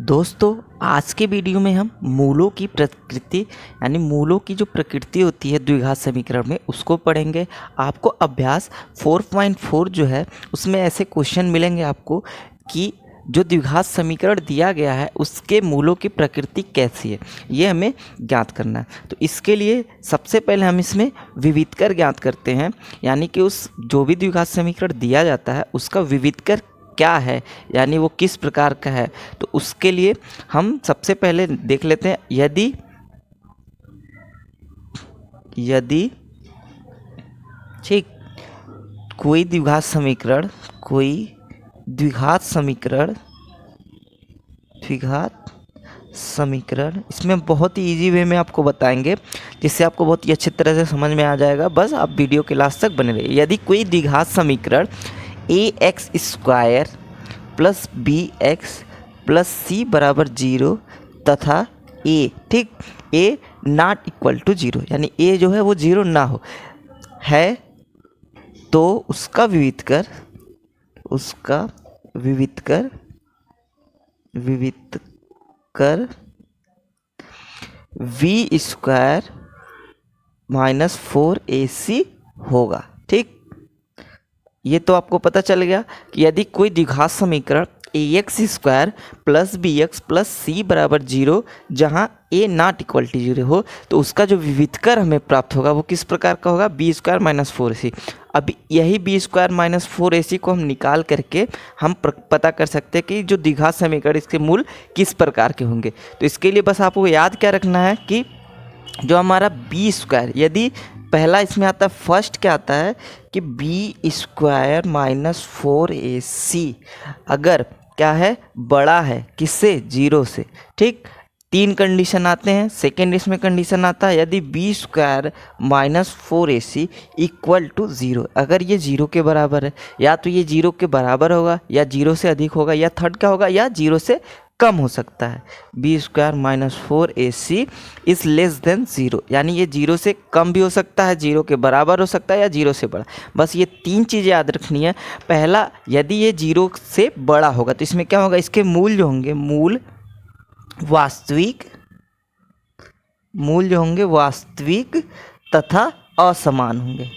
दोस्तों, आज के वीडियो में हम मूलों की प्रकृति यानी मूलों की जो प्रकृति होती है द्विघात समीकरण में उसको पढ़ेंगे। आपको अभ्यास 4.4 जो है उसमें ऐसे क्वेश्चन मिलेंगे आपको कि जो द्विघात समीकरण दिया गया है उसके मूलों की प्रकृति कैसी है, ये हमें ज्ञात करना है। तो इसके लिए सबसे पहले हम इसमें विविधकर ज्ञात करते हैं, यानी कि उस जो भी द्विघात समीकरण दिया जाता है उसका विविधकर क्या है, यानी वो किस प्रकार का है। तो उसके लिए हम सबसे पहले देख लेते हैं, यदि ठीक कोई द्विघात समीकरण इसमें बहुत ही इजी वे में आपको बताएंगे, जिससे आपको बहुत ही अच्छी तरह से समझ में आ जाएगा। बस आप वीडियो के लास्ट तक बने रहिए। यदि कोई द्विघात समीकरण ax² plus bx plus c बराबर 0 तथा a नॉट इक्वल टू 0, यानी a जो है वो 0 ना हो है, तो उसका विविधकर v² माइनस 4ac होगा। ठीक, ये तो आपको पता चल गया कि यदि कोई द्विघात समीकरण ax² plus bx plus c बराबर 0 जहाँ a नॉट इक्वल टू 0 हो, तो उसका जो विविधकर हमें प्राप्त होगा वो किस प्रकार का होगा, b² माइनस 4ac। अब यही b² माइनस 4ac को हम निकाल करके हम पता कर सकते हैं कि जो द्विघात समीकरण इसके मूल किस प्रकार के होंगे। तो इसके लिए बस आपको याद क्या रखना है कि जो हमारा b², यदि पहला इसमें आता है, फर्स्ट क्या आता है कि b² माइनस 4ac अगर क्या है, बड़ा है किससे, 0 से। ठीक, 3 कंडीशन आते हैं। सेकेंड इसमें कंडीशन आता है यदि b² minus 4ac equal to 0, अगर ये 0 के बराबर है, या तो ये 0 के बराबर होगा या 0 से अधिक होगा, या थर्ड क्या होगा, या 0 से कम हो सकता है। b² minus 4ac is less than 0, यानी ये 0 से कम भी हो सकता है, 0 के बराबर हो सकता है, या 0 से बड़ा। बस ये 3 चीज़ें याद रखनी है। पहला, यदि ये 0 से बड़ा होगा तो इसमें क्या होगा, इसके मूल जो होंगे मूल जो होंगे वास्तविक तथा असमान होंगे।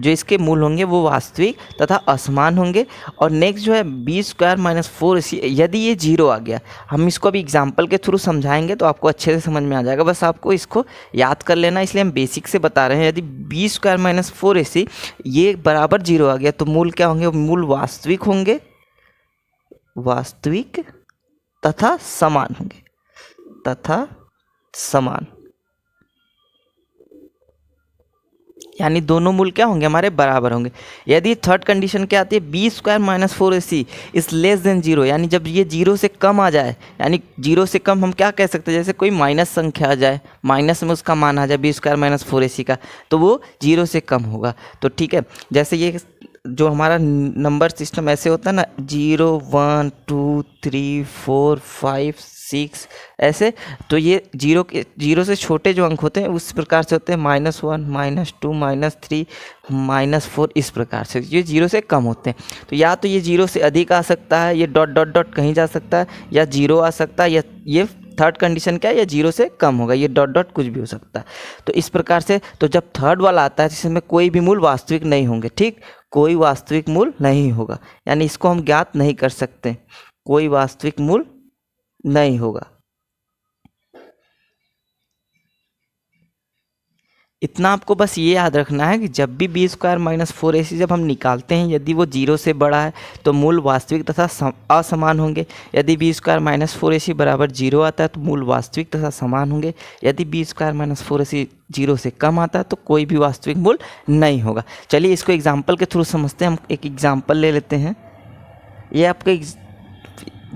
जो इसके मूल होंगे वो वास्तविक तथा असमान होंगे। और नेक्स्ट जो है b² माइनस 4ac, यदि ये 0 आ गया, हम इसको अभी एग्जाम्पल के थ्रू समझाएंगे तो आपको अच्छे से समझ में आ जाएगा। बस आपको इसको याद कर लेना, इसलिए हम बेसिक से बता रहे हैं। यदि b² माइनस 4ac ये बराबर 0 आ गया तो मूल क्या होंगे, मूल वास्तविक होंगे, वास्तविक तथा समान होंगे, यानी दोनों मूल क्या होंगे, हमारे बराबर होंगे। यदि थर्ड कंडीशन क्या आती है, b² minus 4ac is less than 0, यानी जब ये 0 से कम आ जाए, यानी 0 से कम हम क्या कह सकते हैं, जैसे कोई माइनस संख्या आ जाए, माइनस में उसका मान आ जाए b² माइनस 4ac का, तो वो 0 से कम होगा। तो ठीक है, जैसे ये जो हमारा नंबर सिस्टम ऐसे होता है ना, 0 1 2 3 4 5 6 ऐसे, तो ये 0 से छोटे जो अंक होते हैं उस प्रकार से होते हैं, -1 -2 -3 -4, इस प्रकार से ये 0 से कम होते हैं। तो या तो ये 0 से अधिक आ सकता है, ये डॉट कहीं जा सकता है, या 0 आ सकता है, या ये थर्ड कंडीशन क्या है, या 0 से कम होगा, ये डॉट कुछ भी हो सकता है। तो इस प्रकार से, तो जब थर्ड वाला आता है जिसमें कोई भी मूल वास्तविक नहीं होंगे, ठीक, कोई वास्तविक मूल नहीं होगा, यानी इसको हम ज्ञात नहीं कर सकते, कोई वास्तविक मूल नहीं होगा। इतना आपको बस ये याद रखना है कि जब भी b² माइनस 4ac जब हम निकालते हैं, यदि वो 0 से बड़ा है तो मूल वास्तविक तथा असमान होंगे। यदि b² माइनस 4ac बराबर 0 आता है तो मूल वास्तविक तथा समान होंगे। यदि b² माइनस 4ac 0 से कम आता है तो कोई भी वास्तविक मूल नहीं होगा। चलिए इसको एग्जाम्पल के थ्रू समझते हैं। हम एक एग्जाम्पल ले लेते हैं। ये आपके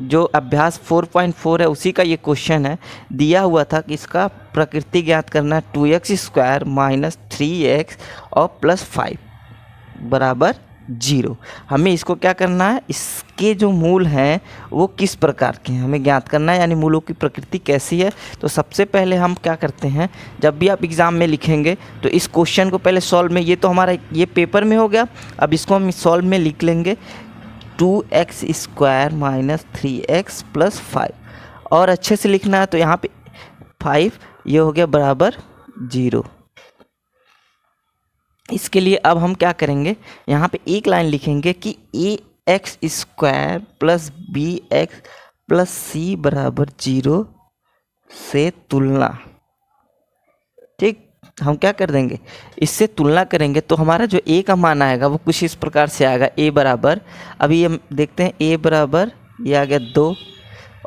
जो अभ्यास 4.4 है उसी का ये क्वेश्चन है। दिया हुआ था कि इसका प्रकृति ज्ञात करना है 2x² माइनस 3x और प्लस 5 बराबर 0। हमें इसको क्या करना है, इसके जो मूल हैं वो किस प्रकार के हैं हमें ज्ञात करना है, यानी मूलों की प्रकृति कैसी है। तो सबसे पहले हम क्या करते हैं, जब भी आप एग्ज़ाम में लिखेंगे तो इस क्वेश्चन को पहले सॉल्व में, ये तो हमारा ये पेपर में हो गया, अब इसको हम सॉल्व में लिख लेंगे। 2x² minus 3x plus 5। और अच्छे से लिखना है तो यहाँ पे 5 ये हो गया बराबर 0। इसके लिए अब हम क्या करेंगे, यहाँ पे एक लाइन लिखेंगे कि ax² plus bx plus c बराबर 0 से तुलना। ठीक, हम क्या कर देंगे, इससे तुलना करेंगे तो हमारा जो a का मान आएगा वो कुछ इस प्रकार से आएगा। a बराबर, अभी हम देखते हैं a बराबर ये आ गया 2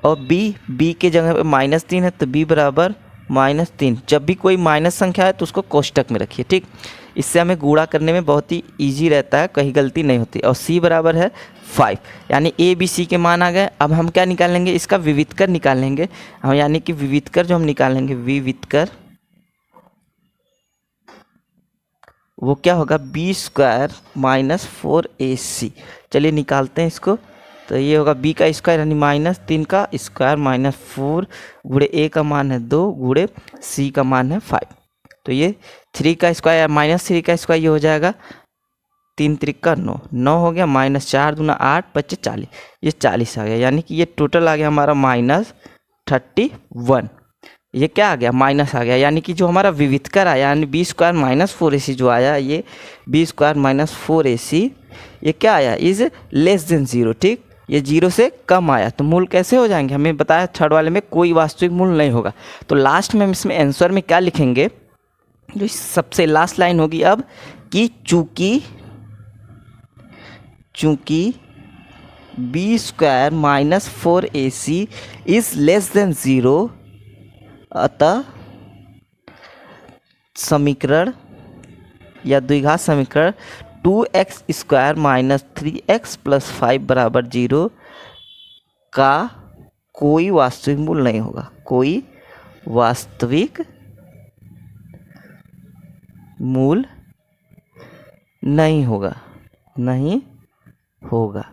और b के जगह पे -3 है तो b बराबर -3। जब भी कोई माइनस संख्या है तो उसको कोष्टक में रखिए। ठीक, इससे हमें गुणा करने में बहुत ही ईजी रहता है, कहीं गलती नहीं होती। और c बराबर है 5, यानी a b c के मान आ गए। अब हम क्या निकालेंगे, इसका विविधकर निकालेंगे हम, यानी कि विविधकर जो हम निकालेंगे, विविधकर वो क्या होगा, b² माइनस 4ac। चलिए निकालते हैं इसको। तो ये होगा b का स्क्वायर यानी -3 का स्क्वायर माइनस 4 गुणे a का मान है 2 गुणे c का मान है 5। तो ये 3 का स्क्वायर -3 का स्क्वायर ये हो जाएगा 3 त्रिका 9, 9 हो गया -4 दूना 8 बच्चे 40, ये 40 आ गया। यानी कि ये टोटल आ गया हमारा -31। ये क्या आ गया, माइनस आ गया। यानी कि जो हमारा विविधकर आया यानी b² माइनस 4ac जो आया, ये b² माइनस 4ac ये क्या आया, इज लेस देन 0। ठीक, ये 0 से कम आया। तो मूल कैसे हो जाएंगे, हमें बताया थर्ड वाले में कोई वास्तविक मूल नहीं होगा। तो लास्ट में हम इसमें आंसर में क्या लिखेंगे, जो सबसे लास्ट लाइन होगी अब कि चूंकि b² minus 4ac is less than 0, अतः समीकरण या द्विघात समीकरण 2x² माइनस 3x प्लस 5 बराबर 0 का कोई वास्तविक मूल नहीं होगा। कोई वास्तविक मूल नहीं होगा।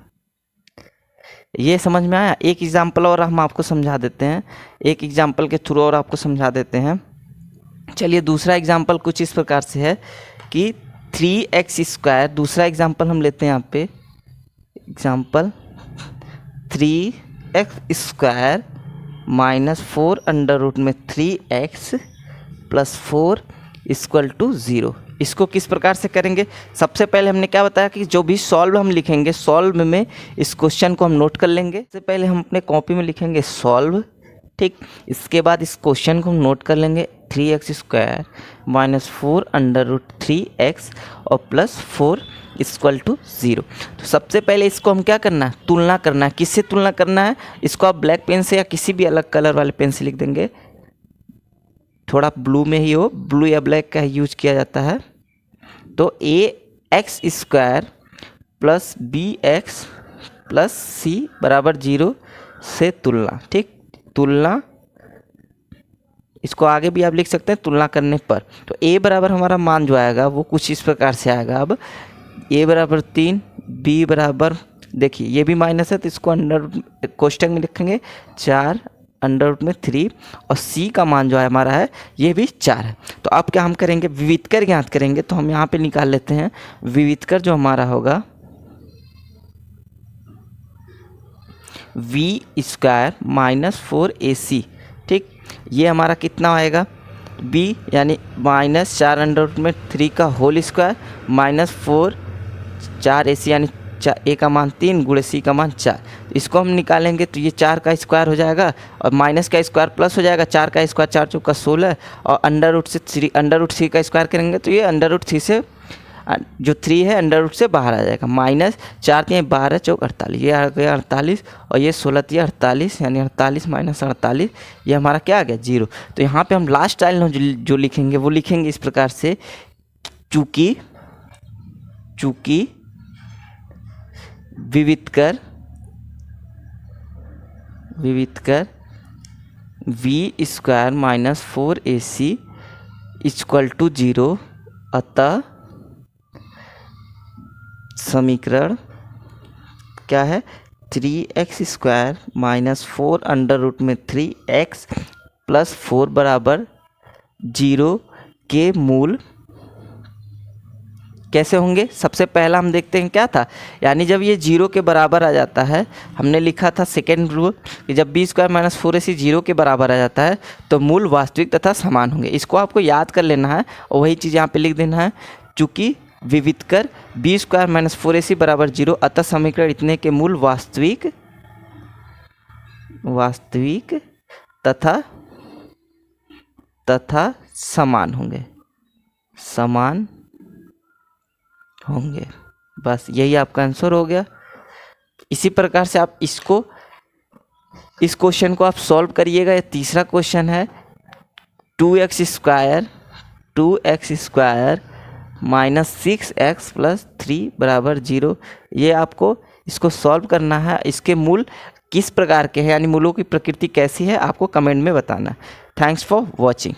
ये समझ में आया। एक एग्जाम्पल और हम आपको समझा देते हैं, एक एग्जाम्पल के थ्रू और आपको समझा देते हैं। चलिए दूसरा एग्जाम्पल कुछ इस प्रकार से है कि 3x², दूसरा एग्जाम्पल हम लेते हैं यहाँ पे, example 3x² minus 4 under root में 3x प्लस 4 इक्वल टू 0। इसको किस प्रकार से करेंगे, सबसे पहले हमने क्या बताया कि जो भी सॉल्व हम लिखेंगे, सॉल्व में इस क्वेश्चन को हम नोट कर लेंगे। सबसे पहले हम अपने कॉपी में लिखेंगे सॉल्व। ठीक, इसके बाद इस क्वेश्चन को हम नोट कर लेंगे 3x² minus 4 under root 3x और प्लस 4 इक्वल टू 0। तो सबसे पहले इसको हम क्या करना है, तुलना करना है। किससे तुलना करना है, इसको आप ब्लैक पेन से या किसी भी अलग कलर वाले पेन से लिख देंगे, थोड़ा ब्लू में ही हो, ब्लू या ब्लैक का यूज किया जाता है। तो ax² plus bx plus c बराबर 0 से तुलना। ठीक, तुलना, इसको आगे भी आप लिख सकते हैं तुलना करने पर। तो a बराबर हमारा मान जो आएगा वो कुछ इस प्रकार से आएगा। अब a बराबर 3, b बराबर, देखिए ये भी माइनस है तो इसको अंडर कोष्टक में लिखेंगे 4 अंडर रूट में 3 और c का मान जो है हमारा है ये भी 4 है। तो अब क्या हम करेंगे, विविधकर ज्ञात करेंगे। तो हम यहाँ पे निकाल लेते हैं विविधकर जो हमारा होगा v² माइनस 4ac। ठीक, ये हमारा कितना आएगा, b यानी -4 अंडर रूट में 3 का होल स्क्वायर माइनस 4 4ac यानी a का मान 3 गुणे c का मान 4। इसको हम निकालेंगे तो ये 4 का स्क्वायर हो जाएगा और माइनस का स्क्वायर प्लस हो जाएगा। 4 का स्क्वायर 4 चौका 16 और अंडर रूट से 3 अंडर रूट 3 का स्क्वायर करेंगे तो ये अंडर रूट 3 से जो 3 है अंडर रूट से बाहर आ जाएगा। माइनस 4 3 12 चौक 48, ये आ गया 48 और ये 16 3 48 यानी 48 माइनस 48 ये हमारा क्या आ गया 0। तो यहाँ पे हम लास्ट लाइन जो लिखेंगे वो लिखेंगे इस प्रकार से, चूँकि विविधकर v² minus 4ac equal to 0, अतः समीकरण क्या है, 3x² माइनस 4 अंडर रूट में 3x प्लस 4 बराबर 0 के मूल कैसे होंगे? सबसे पहला हम देखते हैं क्या था, यानी जब ये 0 के बराबर आ जाता है, हमने लिखा था सेकेंड रूल कि जब बी स्क्वायर माइनस 4ac 0 के बराबर आ जाता है तो मूल वास्तविक तथा समान होंगे। इसको आपको याद कर लेना है और वही चीज़ यहाँ पे लिख देना है। चूँकि विविधकर बी स्क्वायर माइनस 4ac बराबर 0, अतः समीकरण इतने के मूल वास्तविक तथा समान होंगे। बस यही आपका आंसर हो गया। इसी प्रकार से आप इस क्वेश्चन को आप सॉल्व करिएगा। ये तीसरा क्वेश्चन है 2x square minus 6x plus 3 बराबर 0। ये आपको इसको सॉल्व करना है। इसके मूल किस प्रकार के हैं, यानी मूलों की प्रकृति कैसी है, आपको कमेंट में बताना। Thanks for watching.